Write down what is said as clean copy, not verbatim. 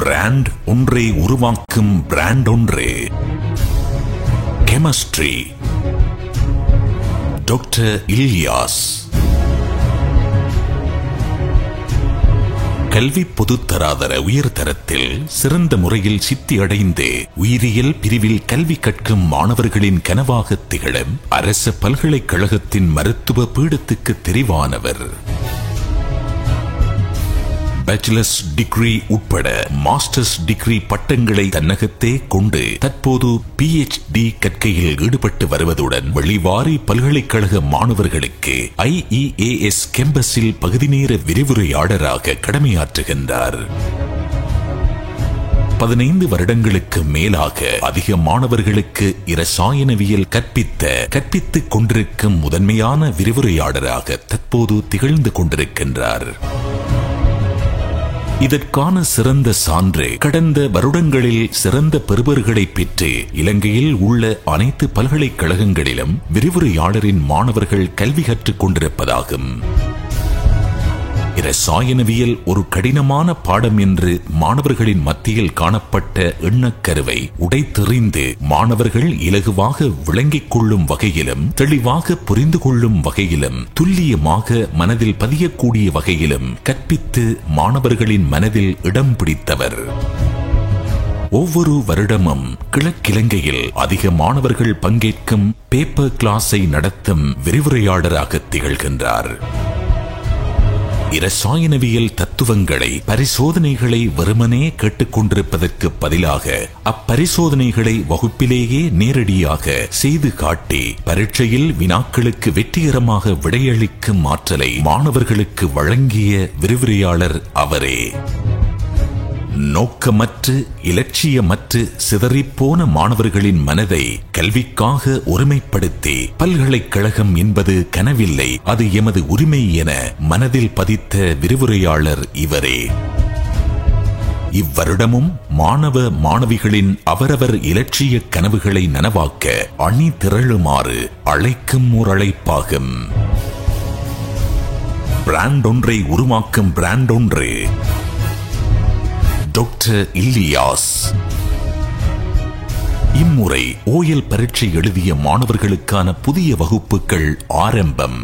Brand ஒன்றை உருவாக்கும் brand ஒன்று. Chemistry doctor Ilyas. கல்வி பொதுத்தராதர உயர்தரத்தில் சிறந்த முறையில் சித்தி அடைந்து உயிரியல் பிரிவில் கல்வி கற்கும் மாணவர்களின் கனவாக திகழும் அரசு பல்கலைக்கழகத்தின் மருத்துவ பீடத்துக்கு தெரிவானவர். பேச்சுலர்ஸ் டிகிரி உட்பட மாஸ்டர்ஸ் டிகிரி பட்டங்களை தன்னகத்தே கொண்டு தற்போது PhD கற்கையில் ஈடுபட்டு வருவதுடன் வெளிவாரி பல்கலைக்கழக மாணவர்களுக்கு IEAS கேம்பஸில் பகுதி நேர விரிவுரையாளராக கடமையாற்றுகின்றார். 15 வருடங்களுக்கு மேலாக அதிக மாணவர்களுக்கு இரசாயனவியல் கற்பித்துக் கொண்டிருக்கும் முதன்மையான விரிவுரையாளராக தற்போது திகழ்ந்து கொண்டிருக்கின்றார். இதற்கான சிறந்த சான்று கடந்த வருடங்களில் சிறந்த பெறுபர்களை பெற்று இலங்கையில் உள்ள அனைத்து பல்கலைக்கழகங்களிலும் விரிவுரையாளரின் மாணவர்கள் கல்வி கற்றுக் கொண்டிருப்பதாகும். இரசாயனவியல் ஒரு கடினமான பாடம் என்று மாணவர்களின் மத்தியில் காணப்பட்ட எண்ணக்கருவை உடைத்தெறிந்து மாணவர்கள் இலகுவாக விளங்கிக் கொள்ளும் வகையிலும் தெளிவாக புரிந்து கொள்ளும் வகையிலும் துல்லியமாக மனதில் பதியக்கூடிய வகையிலும் கற்பித்து மாணவர்களின் மனதில் இடம் பிடித்தவர். ஒவ்வொரு வருடமும் கிழக்கிலங்கையில் அதிக மாணவர்கள் பங்கேற்கும் பேப்பர் கிளாஸை நடத்தும் விரிவுரையாளராக திகழ்கின்றார். இரசாயனவியல் தத்துவங்களை பரிசோதனைகளை வெறுமனே கேட்டுக்கொண்டிருப்பதற்கு பதிலாக அப்பரிசோதனைகளை வகுப்பிலேயே நேரடியாக செய்து காட்டி பரீட்சையில் வினாக்களுக்கு வெற்றிகரமாக விடையளிக்கும் ஆற்றலை மாணவர்களுக்கு வழங்கிய விரிவுரையாளர் அவரே. நோக்கமற்று இலட்சியமற்று சிதறிப்போன மாணவர்களின் மனதை கல்விக்காக ஒருமைப்படுத்தி பல்கலைக்கழகம் என்பது கனவில்லை, அது எமது உரிமை என மனதில் பதித்த விரிவுரையாளர் இவரே. இவ்வருடமும் மாணவ மாணவிகளின் அவரவர் இலட்சிய கனவுகளை நனவாக்க அணி திரளுமாறு அழைக்கும் ஓர் அழைப்பாகும். பிராண்ட் ஒன்றை உருவாக்கும் பிராண்ட் ஒன்று. டாக்டர் இல்யாஸ். இம்முறை OL பரீட்சை எழுதிய மாணவர்களுக்கான புதிய வகுப்புகள் ஆரம்பம்.